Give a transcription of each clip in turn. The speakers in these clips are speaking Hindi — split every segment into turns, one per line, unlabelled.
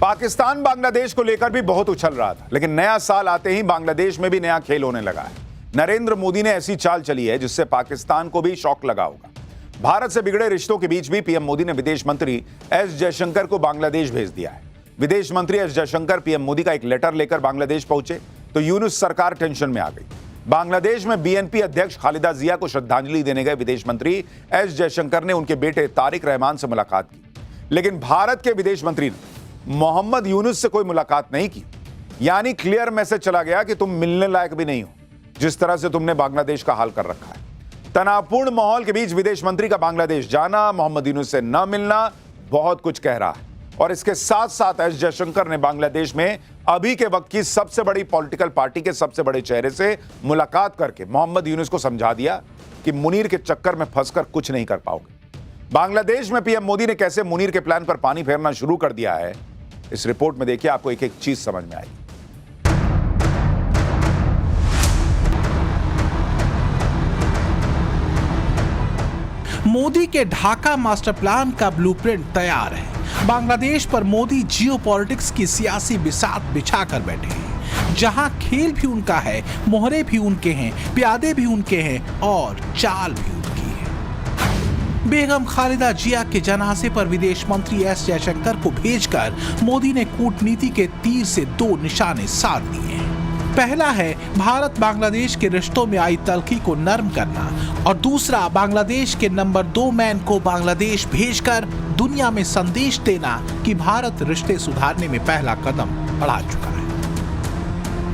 पाकिस्तान बांग्लादेश को लेकर भी बहुत उछल रहा था, लेकिन नया साल आते ही बांग्लादेश में भी नया खेल होने लगा है। नरेंद्र मोदी ने ऐसी चाल चली है जिससे पाकिस्तान को भी शॉक लगा होगा। भारत से बिगड़े रिश्तों के बीच भी पीएम मोदी ने विदेश मंत्री एस जयशंकर को बांग्लादेश भेज दिया है। विदेश मंत्री एस जयशंकर पीएम मोदी का एक लेटर लेकर बांग्लादेश पहुंचे तो यूनुस सरकार टेंशन में आ गई। बांग्लादेश में बीएनपी अध्यक्ष खालिदा जिया को श्रद्धांजलि देने गए विदेश मंत्री एस जयशंकर ने उनके बेटे तारिक रहमान से मुलाकात की, लेकिन भारत के विदेश मंत्री ने मोहम्मद यूनुस से कोई मुलाकात नहीं की। यानी क्लियर मैसेज चला गया कि तुम मिलने लायक भी नहीं हो, जिस तरह से तुमने बांग्लादेश का हाल कर रखा है। तनावपूर्ण माहौल के बीच विदेश मंत्री का बांग्लादेश जाना, मोहम्मद यूनुस से न मिलना बहुत कुछ कह रहा है। और इसके साथ साथ एस जयशंकर ने बांग्लादेश में अभी के वक्त की सबसे बड़ी पॉलिटिकल पार्टी के सबसे बड़े चेहरे से मुलाकात करके मोहम्मद यूनुस को समझा दिया कि मुनीर के चक्कर में फंसकर कुछ नहीं कर पाओगे। बांग्लादेश में पीएम मोदी ने कैसे मुनीर के प्लान पर पानी फेरना शुरू कर दिया है, इस रिपोर्ट में देखिए, आपको एक एक चीज समझ में आएगी।
मोदी के ढाका मास्टर प्लान का ब्लूप्रिंट तैयार है। बांग्लादेश पर मोदी जियोपॉलिटिक्स की सियासी बिसात बिछाकर बैठे हैं, जहां खेल भी उनका है, मोहरे भी उनके हैं, प्यादे भी उनके हैं और चाल भी उनकी है। बेगम खालिदा जिया के जनाजे पर विदेश मंत्री एस जयशंकर को भेजकर मोदी ने कूटनीति के तीर से दो निशाने साध लिए हैं। पहला है भारत बांग्लादेश के रिश्तों में आई तल्खी को नरम करना और दूसरा बांग्लादेश के नंबर 2 मैन को बांग्लादेश भेजकर दुनिया में संदेश देना कि भारत रिश्ते सुधारने में पहला कदम बढ़ा चुका है।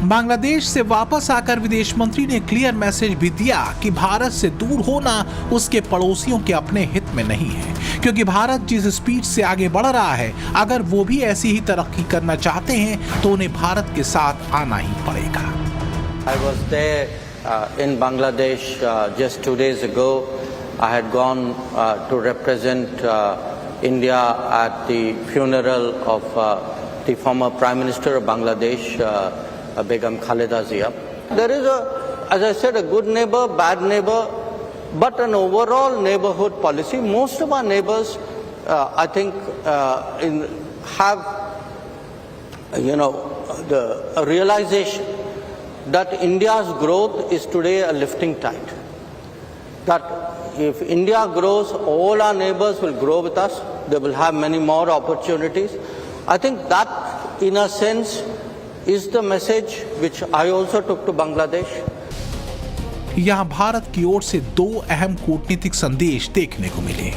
बांग्लादेश से वापस आकर विदेश मंत्री ने क्लियर मैसेज भी दिया कि भारत से दूर होना उसके पड़ोसियों के अपने हित में नहीं है, क्योंकि भारत जिस स्पीड से आगे बढ़ रहा है, अगर वो भी ऐसी ही तरक्की करना चाहते हैं तो उन्हें भारत के साथ आना ही पड़ेगा।
I was there in Bangladesh just 2 days ago. I had gone to represent India at the funeral of the former Prime Minister of Bangladesh, Begum Khalida Zia. There is as I said, a good neighbor, bad neighbor, but an overall neighborhood policy. Most of our neighbors, I think, have, the realization that India's growth is today a lifting tide. That if India grows, all our neighbors will grow with us. They will have many more opportunities. I think that, in a sense, is the message which I also took to Bangladesh.
यहां भारत की ओर से दो अहम कूटनीतिक संदेश देखने को मिले।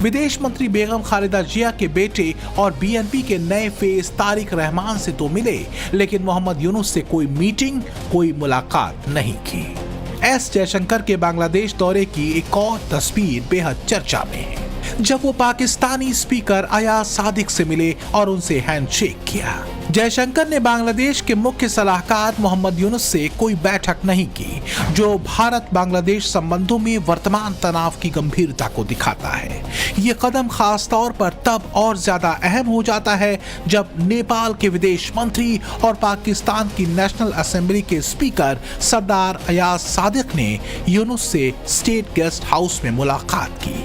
विदेश मंत्री बेगम खालिदा जिया के बेटे और बीएनपी के नए फेस तारिक रहमान से तो मिले, लेकिन मोहम्मद यूनुस से कोई मीटिंग, कोई मुलाकात नहीं की। एस जयशंकर के बांग्लादेश दौरे की एक और तस्वीर बेहद चर्चा में है, जब वो पाकिस्तानी स्पीकर अयाज सादिक से मिले और उनसे हैंडशेक किया। जयशंकर ने बांग्लादेश के मुख्य सलाहकार मोहम्मद यूनुस से कोई बैठक नहीं की, जो भारत बांग्लादेश संबंधों में वर्तमान तनाव की गंभीरता को दिखाता है। ये कदम खास तौर पर तब और ज्यादा अहम हो जाता है जब नेपाल के विदेश मंत्री और पाकिस्तान की नेशनल असेंबली के स्पीकर सरदार अयाज सादिक ने यूनुस से स्टेट गेस्ट हाउस में मुलाकात की।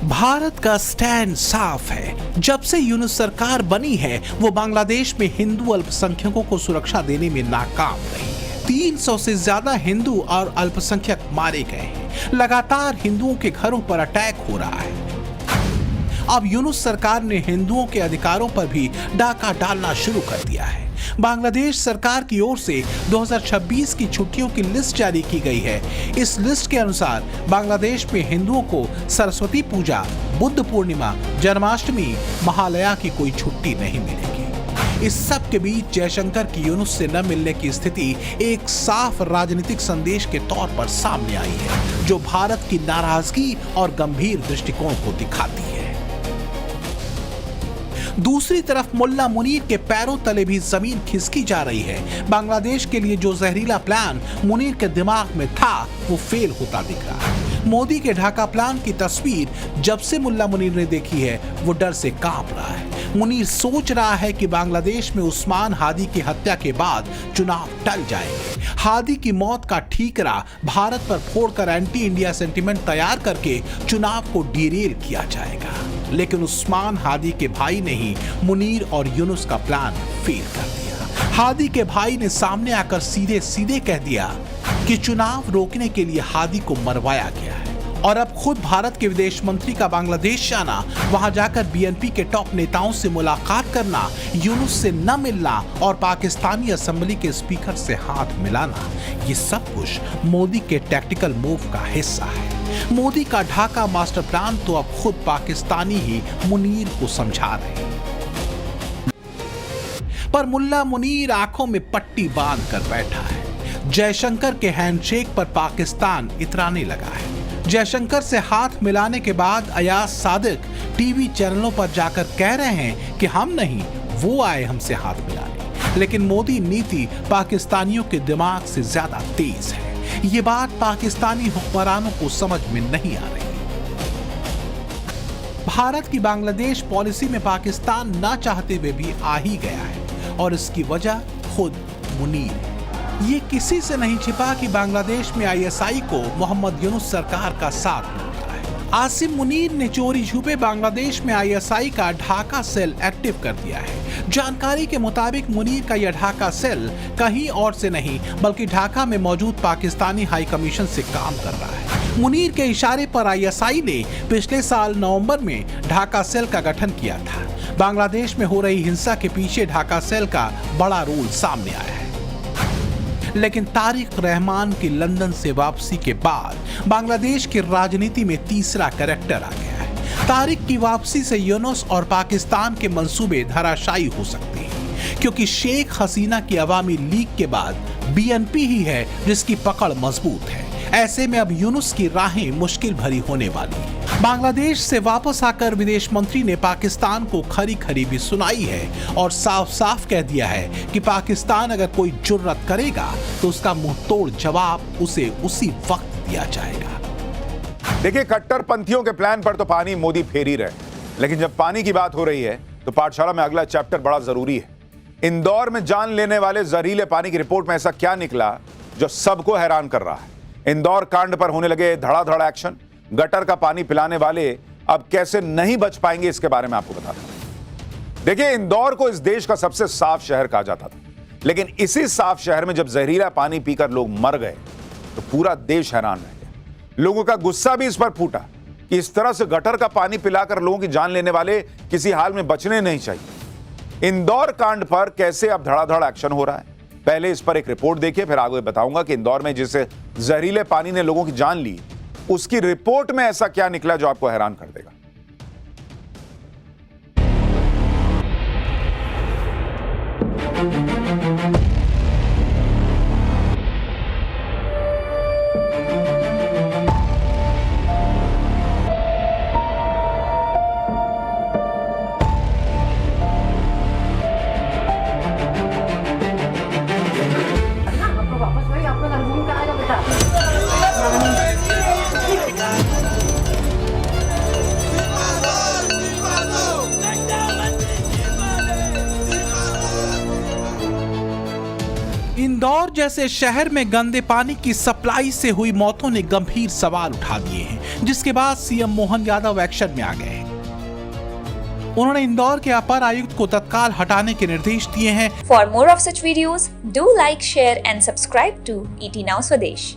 भारत का स्टैंड साफ है। जब से यूनुस सरकार बनी है, वो बांग्लादेश में हिंदू अल्पसंख्यकों को सुरक्षा देने में नाकाम रही है। 300 से ज्यादा हिंदू और अल्पसंख्यक मारे गए हैं। लगातार हिंदुओं के घरों पर अटैक हो रहा है। अब यूनुस सरकार ने हिंदुओं के अधिकारों पर भी डाका डालना शुरू कर दिया है। बांग्लादेश सरकार की ओर से 2026 की छुट्टियों की लिस्ट जारी की गई है। इस लिस्ट के अनुसार बांग्लादेश में हिंदुओं को सरस्वती पूजा, बुद्ध पूर्णिमा, जन्माष्टमी, महालया की कोई छुट्टी नहीं मिलेगी। इस सब के बीच जयशंकर की यूनुस से न मिलने की स्थिति एक साफ राजनीतिक संदेश के तौर पर सामने आई है, जो भारत की नाराजगी और गंभीर दृष्टिकोण को दिखाती है। दूसरी तरफ मुल्ला मुनीर के पैरों तले भी जमीन खिसकी जा रही है। बांग्लादेश के लिए जो जहरीला प्लान मुनीर के दिमाग में था, वो फेल होता दिख रहा है। मोदी के ढाका प्लान की तस्वीर जब से मुल्ला मुनीर ने देखी है वो डर से कांप रहा है। मुनीर सोच रहा है कि बांग्लादेश में उस्मान हादी की हत्या के बाद चुनाव टल जाएंगे। हादी की मौत का ठीकरा भारत पर फोड़कर एंटी इंडिया सेंटिमेंट तैयार करके चुनाव को डिरेल किया जाएगा। लेकिन उस्मान हादी के भाई ने ही मुनीर और यूनुस का प्लान फेल कर दिया। हादी के भाई ने सामने आकर सीधे सीधे कह दिया कि चुनाव रोकने के लिए हादी को मरवाया गया है और अब खुद भारत के विदेश मंत्री का बांग्लादेश जाना, वहां जाकर बीएनपी के टॉप नेताओं से मुलाकात करना, यूनुस से न मिलना और पाकिस्तानी असेंबली के स्पीकर से हाथ मिलाना, ये सब कुछ मोदी के टैक्टिकल मूव का हिस्सा है। मोदी का ढाका मास्टर प्लान तो अब खुद पाकिस्तानी ही मुनीर को समझा रहे हैं। पर मुल्ला मुनीर आंखों में पट्टी बांध कर बैठा है। जयशंकर के हैंडशेक पर पाकिस्तान इतराने लगा है। जयशंकर से हाथ मिलाने के बाद अयाज सादिक टीवी चैनलों पर जाकर कह रहे हैं कि हम नहीं, वो आए हमसे हाथ मिलाने। लेकिन मोदी नीति पाकिस्तानियों के दिमाग से ज्यादा तेज है। ये बात पाकिस्तानी हुक्मरानों को समझ में नहीं आ रही। भारत की बांग्लादेश पॉलिसी में पाकिस्तान ना चाहते हुए भी आ ही गया है और इसकी वजह खुद मुनीर है। ये किसी से नहीं छिपा कि बांग्लादेश में आईएसआई को मोहम्मद यूनुस सरकार का साथ मिलता है। आसिम मुनीर ने चोरी छुपे बांग्लादेश में आईएसआई का ढाका सेल एक्टिव कर दिया है। जानकारी के मुताबिक मुनीर का यह ढाका सेल कहीं और से नहीं बल्कि ढाका में मौजूद पाकिस्तानी हाई कमीशन से काम कर रहा है। मुनीर के इशारे पर आईएसआई ने पिछले साल नवंबर में ढाका सेल का गठन किया था। बांग्लादेश में हो रही हिंसा के पीछे ढाका सेल का बड़ा रोल सामने आया है। लेकिन तारिक रहमान की लंदन से वापसी के बाद बांग्लादेश की राजनीति में तीसरा कैरेक्टर आ गया है। तारिक की वापसी से यूनुस और पाकिस्तान के मंसूबे धराशायी हो सकते हैं, क्योंकि शेख हसीना की अवामी लीग के बाद बीएनपी ही है जिसकी पकड़ मजबूत है। ऐसे में अब यूनुस की राहें मुश्किल भरी होने वाली है। बांग्लादेश से वापस आकर विदेश मंत्री ने पाकिस्तान को खरी खरी भी सुनाई है और साफ साफ कह दिया है कि पाकिस्तान अगर कोई जुर्रत करेगा तो उसका मुंहतोड़ जवाब उसे उसी वक्त दिया जाएगा।
देखिए, कट्टरपंथियों के प्लान पर तो पानी मोदी फेर ही रहे, लेकिन जब पानी की बात हो रही है तो पाठशाला में अगला चैप्टर बड़ा जरूरी है। इंदौर में जान लेने वाले जहरीले पानी की रिपोर्ट में ऐसा क्या निकला जो सबको हैरान कर रहा है। इंदौर कांड पर होने लगे धड़ाधड़ एक्शन। गटर का पानी पिलाने वाले अब कैसे नहीं बच पाएंगे, इसके बारे में आपको बताता हूं। देखिए, इंदौर को इस देश का सबसे साफ शहर कहा जाता था, लेकिन इसी साफ शहर में जब जहरीला पानी पीकर लोग मर गए तो पूरा देश हैरान रह गया। लोगों का गुस्सा भी इस पर फूटा कि इस तरह से गटर का पानी पिलाकर लोगों की जान लेने वाले किसी हाल में बचने नहीं चाहिए। इंदौर कांड पर कैसे अब धड़ाधड़ एक्शन हो रहा है, पहले इस पर एक रिपोर्ट देखिए, फिर आगे बताऊंगा कि इंदौर में जिसे जहरीले पानी ने लोगों की जान ली, उसकी रिपोर्ट में ऐसा क्या निकला जो आपको हैरान कर देगा।
इंदौर जैसे शहर में गंदे पानी की सप्लाई से हुई मौतों ने गंभीर सवाल उठा दिए हैं, जिसके बाद सीएम मोहन यादव एक्शन में आ गए हैं। उन्होंने इंदौर के अपर आयुक्त को तत्काल हटाने के निर्देश दिए हैं।
For more of such videos, do like, share and subscribe to ET Now Swadesh.